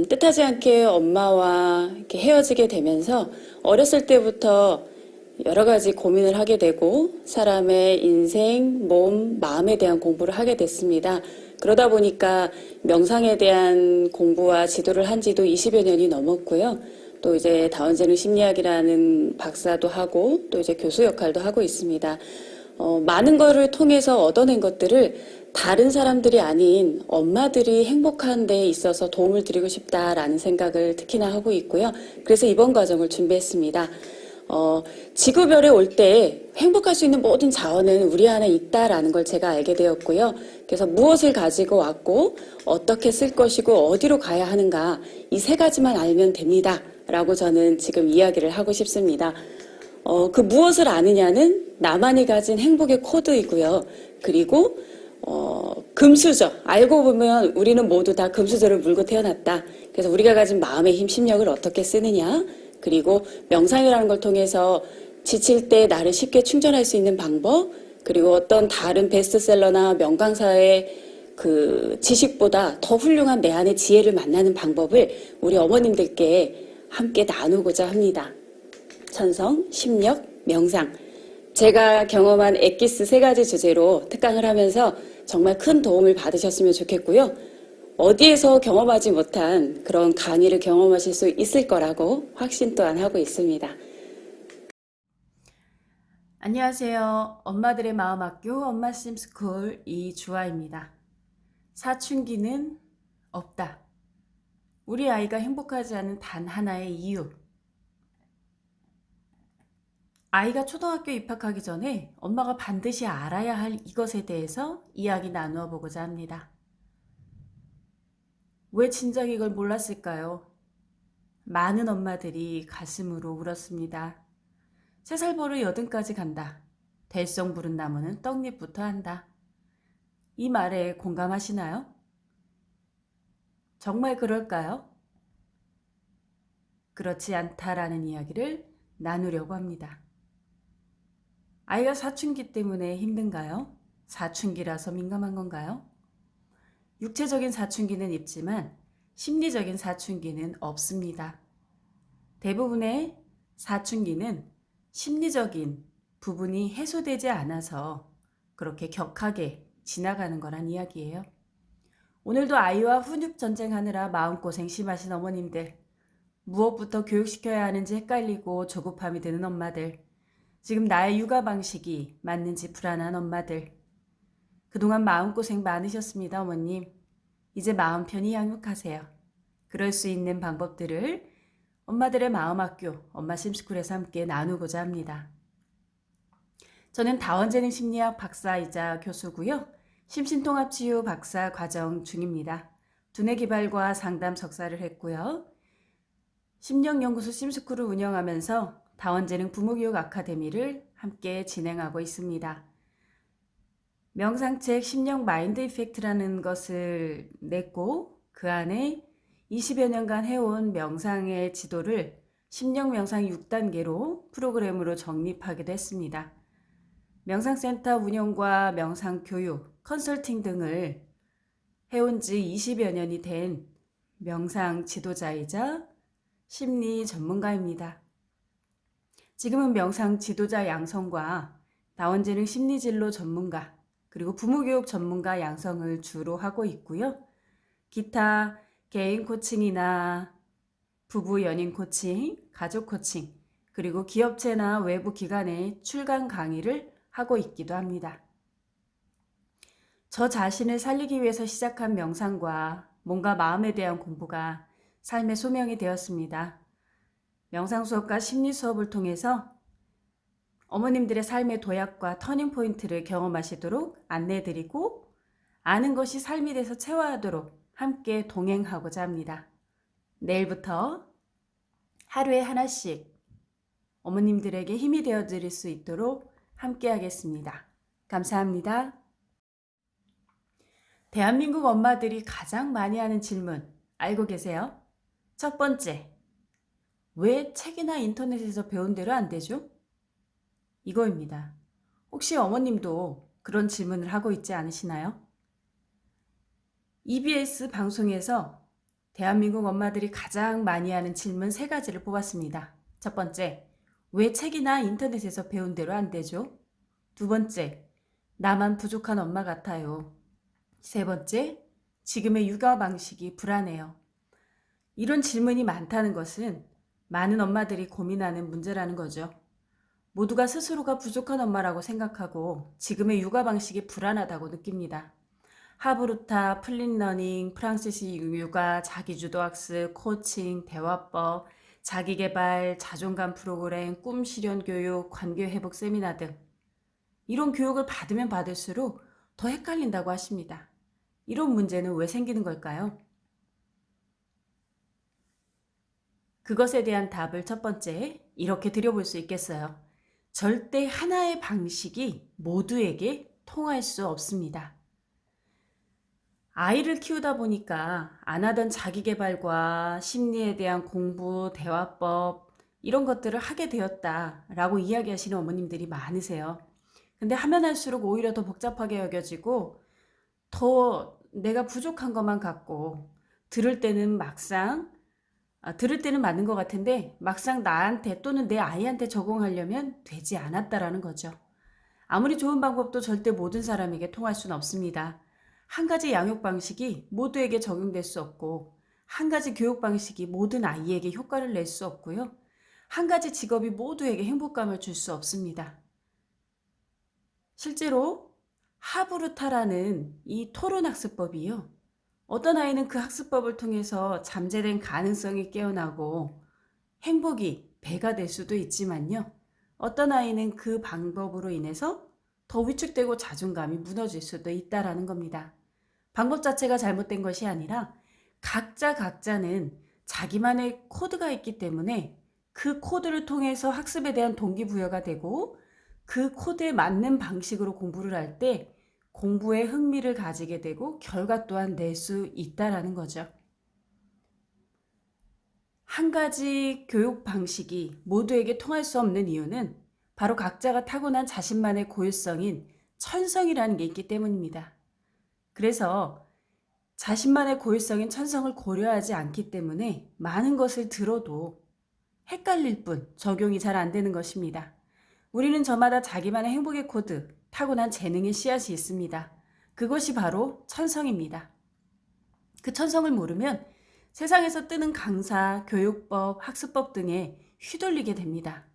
뜻하지 않게 엄마와 이렇게 헤어지게 되면서 어렸을 때부터 여러 가지 고민을 하게 되고 사람의 인생, 몸, 마음에 대한 공부를 하게 됐습니다. 그러다 보니까 명상에 대한 공부와 지도를 한 지도 20여 년이 넘었고요. 또 이제 다운제는 심리학이라는 박사도 하고 또 이제 교수 역할도 하고 있습니다. 많은 거를 통해서 얻어낸 것들을 다른 사람들이 아닌 엄마들이 행복한 데 있어서 도움을 드리고 싶다라는 생각을 특히나 하고 있고요. 그래서 이번 과정을 준비했습니다. 지구별에 올 때 행복할 수 있는 모든 자원은 우리 안에 있다라는 걸 제가 알게 되었고요. 그래서 무엇을 가지고 왔고 어떻게 쓸 것이고 어디로 가야 하는가 이 세 가지만 알면 됩니다. 라고 저는 지금 이야기를 하고 싶습니다. 그 무엇을 아느냐는 나만이 가진 행복의 코드이고요. 그리고 금수저. 알고 보면 우리는 모두 다 금수저를 물고 태어났다. 그래서 우리가 가진 마음의 힘, 심력을 어떻게 쓰느냐. 그리고 명상이라는 걸 통해서 지칠 때 나를 쉽게 충전할 수 있는 방법. 그리고 어떤 다른 베스트셀러나 명강사의 그 지식보다 더 훌륭한 내 안의 지혜를 만나는 방법을 우리 어머님들께 함께 나누고자 합니다. 천성, 심력, 명상. 제가 경험한 엑기스 세 가지 주제로 특강을 하면서 정말 큰 도움을 받으셨으면 좋겠고요. 어디에서 경험하지 못한 그런 강의를 경험하실 수 있을 거라고 확신 또한 하고 있습니다. 안녕하세요. 엄마들의 마음학교 엄마심스쿨 이주아입니다. 사춘기는 없다. 우리 아이가 행복하지 않은 단 하나의 이유. 아이가 초등학교 입학하기 전에 엄마가 반드시 알아야 할 이것에 대해서 이야기 나누어 보고자 합니다. 왜 진작 이걸 몰랐을까요? 많은 엄마들이 가슴으로 울었습니다. 3살 버릇 8까지 간다. 될성 부른 나무는 떡잎부터 한다. 이 말에 공감하시나요? 정말 그럴까요? 그렇지 않다라는 이야기를 나누려고 합니다. 아이가 사춘기 때문에 힘든가요? 사춘기라서 민감한 건가요? 육체적인 사춘기는 있지만 심리적인 사춘기는 없습니다. 대부분의 사춘기는 심리적인 부분이 해소되지 않아서 그렇게 격하게 지나가는 거란 이야기예요. 오늘도 아이와 훈육 전쟁하느라 마음고생 심하신 어머님들, 무엇부터 교육시켜야 하는지 헷갈리고 조급함이 드는 엄마들, 지금 나의 육아 방식이 맞는지 불안한 엄마들, 그동안 마음고생 많으셨습니다, 어머님. 이제 마음 편히 양육하세요. 그럴 수 있는 방법들을 엄마들의 마음학교, 엄마심스쿨에서 함께 나누고자 합니다. 저는 다원재능 심리학 박사이자 교수고요. 심신통합치유 박사 과정 중입니다. 두뇌 개발과 상담 석사를 했고요. 심령연구소 심스쿨을 운영하면서 다원재능 부모교육 아카데미를 함께 진행하고 있습니다. 명상책 심령 마인드 이펙트라는 것을 냈고 그 안에 20여 년간 해온 명상의 지도를 심령 명상 6단계로 프로그램으로 정립하기도 했습니다. 명상센터 운영과 명상 교육, 컨설팅 등을 해온 지 20여 년이 된 명상 지도자이자 심리 전문가입니다. 지금은 명상 지도자 양성과 다원재능 심리진로 전문가, 그리고 부모교육 전문가 양성을 주로 하고 있고요. 기타 개인 코칭이나 부부 연인 코칭, 가족 코칭, 그리고 기업체나 외부 기관에 출강 강의를 하고 있기도 합니다. 저 자신을 살리기 위해서 시작한 명상과 몸과 마음에 대한 공부가 삶의 소명이 되었습니다. 명상 수업과 심리 수업을 통해서 어머님들의 삶의 도약과 터닝포인트를 경험하시도록 안내해드리고 아는 것이 삶이 돼서 체화하도록 함께 동행하고자 합니다. 내일부터 하루에 하나씩 어머님들에게 힘이 되어드릴 수 있도록 함께 하겠습니다. 감사합니다. 대한민국 엄마들이 가장 많이 하는 질문 알고 계세요? 첫 번째, 왜 책이나 인터넷에서 배운 대로 안 되죠? 이거입니다. 혹시 어머님도 그런 질문을 하고 있지 않으시나요? EBS 방송에서 대한민국 엄마들이 가장 많이 하는 질문 세 가지를 뽑았습니다. 첫 번째, 왜 책이나 인터넷에서 배운 대로 안 되죠? 두 번째, 나만 부족한 엄마 같아요. 세 번째, 지금의 육아 방식이 불안해요. 이런 질문이 많다는 것은 많은 엄마들이 고민하는 문제라는 거죠. 모두가 스스로가 부족한 엄마라고 생각하고 지금의 육아 방식이 불안하다고 느낍니다. 하브루타, 플린러닝, 프랑스식 육아, 자기주도학습, 코칭, 대화법, 자기개발, 자존감 프로그램, 꿈 실현 교육, 관계 회복 세미나 등 이런 교육을 받으면 받을수록 더 헷갈린다고 하십니다. 이런 문제는 왜 생기는 걸까요? 그것에 대한 답을 첫 번째, 이렇게 드려볼 수 있겠어요. 절대 하나의 방식이 모두에게 통할 수 없습니다. 아이를 키우다 보니까 안 하던 자기계발과 심리에 대한 공부, 대화법 이런 것들을 하게 되었다라고 이야기하시는 어머님들이 많으세요. 근데 하면 할수록 오히려 더 복잡하게 여겨지고 더 내가 부족한 것만 같고 들을 때는 맞는 것 같은데 막상 나한테 또는 내 아이한테 적용하려면 되지 않았다라는 거죠. 아무리 좋은 방법도 절대 모든 사람에게 통할 수는 없습니다. 한 가지 양육 방식이 모두에게 적용될 수 없고 한 가지 교육 방식이 모든 아이에게 효과를 낼 수 없고요. 한 가지 직업이 모두에게 행복감을 줄 수 없습니다. 실제로 하브루타라는 이 토론학습법이요. 어떤 아이는 그 학습법을 통해서 잠재된 가능성이 깨어나고 행복이 배가 될 수도 있지만요. 어떤 아이는 그 방법으로 인해서 더 위축되고 자존감이 무너질 수도 있다라는 겁니다. 방법 자체가 잘못된 것이 아니라 각자는 자기만의 코드가 있기 때문에 그 코드를 통해서 학습에 대한 동기부여가 되고 그 코드에 맞는 방식으로 공부를 할 때 공부에 흥미를 가지게 되고 결과 또한 낼 수 있다라는 거죠. 한 가지 교육 방식이 모두에게 통할 수 없는 이유는 바로 각자가 타고난 자신만의 고유성인 천성이라는 게 있기 때문입니다. 그래서 자신만의 고유성인 천성을 고려하지 않기 때문에 많은 것을 들어도 헷갈릴 뿐 적용이 잘 안 되는 것입니다. 우리는 저마다 자기만의 행복의 코드, 타고난 재능의 씨앗이 있습니다. 그것이 바로 천성입니다. 그 천성을 모르면 세상에서 뜨는 강사, 교육법, 학습법 등에 휘둘리게 됩니다.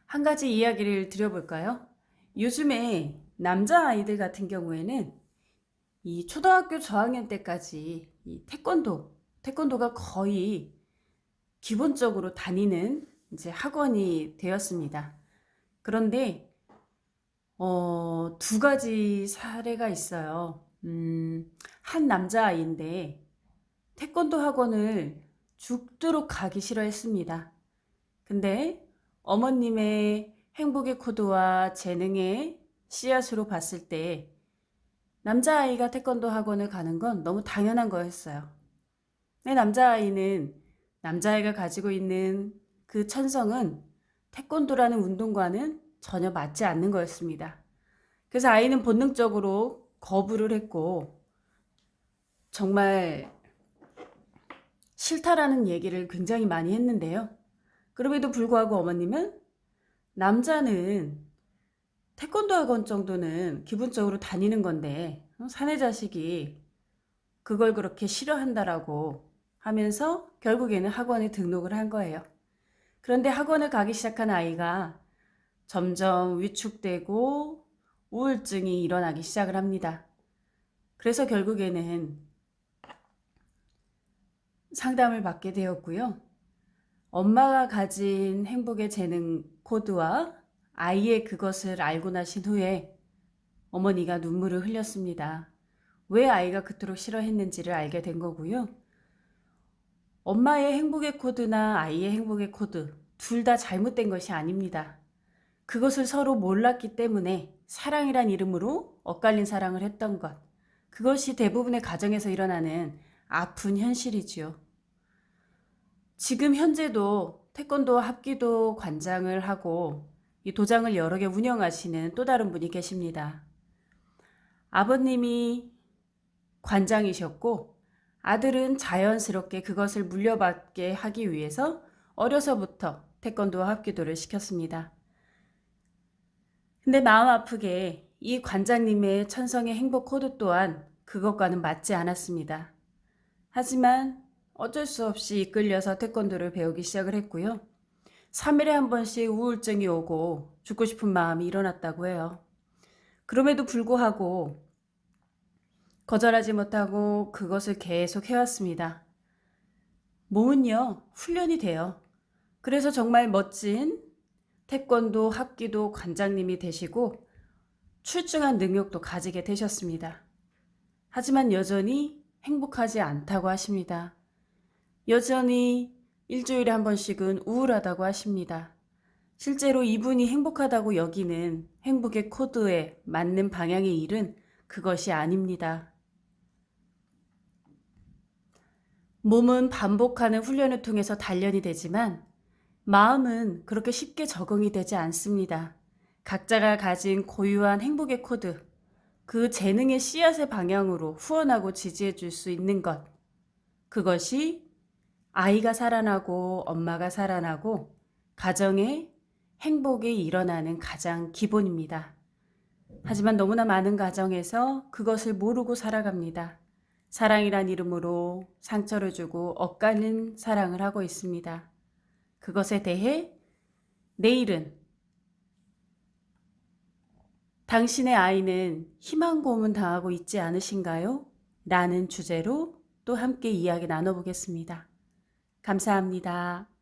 한 가지 이야기를 드려볼까요? 요즘에 남자아이들 같은 경우에는 이 초등학교 저학년 때까지 이 태권도가 거의 기본적으로 다니는 이제 학원이 되었습니다. 그런데 두 가지 사례가 있어요. 한 남자아이인데 태권도 학원을 죽도록 가기 싫어했습니다. 근데 어머님의 행복의 코드와 재능의 씨앗으로 봤을 때 남자아이가 태권도 학원을 가는 건 너무 당연한 거였어요. 내 남자아이가 가지고 있는 그 천성은 태권도라는 운동과는 전혀 맞지 않는 거였습니다. 그래서 아이는 본능적으로 거부를 했고 정말 싫다라는 얘기를 굉장히 많이 했는데요. 그럼에도 불구하고 어머님은 남자는 태권도 학원 정도는 기본적으로 다니는 건데 사내 자식이 그걸 그렇게 싫어한다라고 하면서 결국에는 학원에 등록을 한 거예요. 그런데 학원을 가기 시작한 아이가 점점 위축되고 우울증이 일어나기 시작을 합니다. 그래서 결국에는 상담을 받게 되었고요. 엄마가 가진 행복의 재능 코드와 아이의 그것을 알고 나신 후에 어머니가 눈물을 흘렸습니다. 왜 아이가 그토록 싫어했는지를 알게 된 거고요. 엄마의 행복의 코드나 아이의 행복의 코드 둘 다 잘못된 것이 아닙니다. 그것을 서로 몰랐기 때문에 사랑이란 이름으로 엇갈린 사랑을 했던 것. 그것이 대부분의 가정에서 일어나는 아픈 현실이지요. 지금 현재도 태권도 합기도 관장을 하고 이 도장을 여러 개 운영하시는 또 다른 분이 계십니다. 아버님이 관장이셨고 아들은 자연스럽게 그것을 물려받게 하기 위해서 어려서부터 태권도와 합기도를 시켰습니다. 근데 마음 아프게 이 관장님의 천성의 행복 코드 또한 그것과는 맞지 않았습니다. 하지만 어쩔 수 없이 이끌려서 태권도를 배우기 시작을 했고요. 3일에 한 번씩 우울증이 오고 죽고 싶은 마음이 일어났다고 해요. 그럼에도 불구하고 거절하지 못하고 그것을 계속 해왔습니다. 몸은요, 훈련이 돼요. 그래서 정말 멋진 태권도 합기도 관장님이 되시고 출중한 능력도 가지게 되셨습니다. 하지만 여전히 행복하지 않다고 하십니다. 여전히 일주일에 한 번씩은 우울하다고 하십니다. 실제로 이분이 행복하다고 여기는 행복의 코드에 맞는 방향의 일은 그것이 아닙니다. 몸은 반복하는 훈련을 통해서 단련이 되지만 마음은 그렇게 쉽게 적응이 되지 않습니다. 각자가 가진 고유한 행복의 코드, 그 재능의 씨앗의 방향으로 후원하고 지지해 줄 수 있는 것, 그것이 아이가 살아나고 엄마가 살아나고 가정에 행복이 일어나는 가장 기본입니다. 하지만 너무나 많은 가정에서 그것을 모르고 살아갑니다. 사랑이란 이름으로 상처를 주고 엇갈린 사랑을 하고 있습니다. 그것에 대해 내일은 당신의 아이는 희망 고문 당하고 있지 않으신가요? 라는 주제로 또 함께 이야기 나눠보겠습니다. 감사합니다.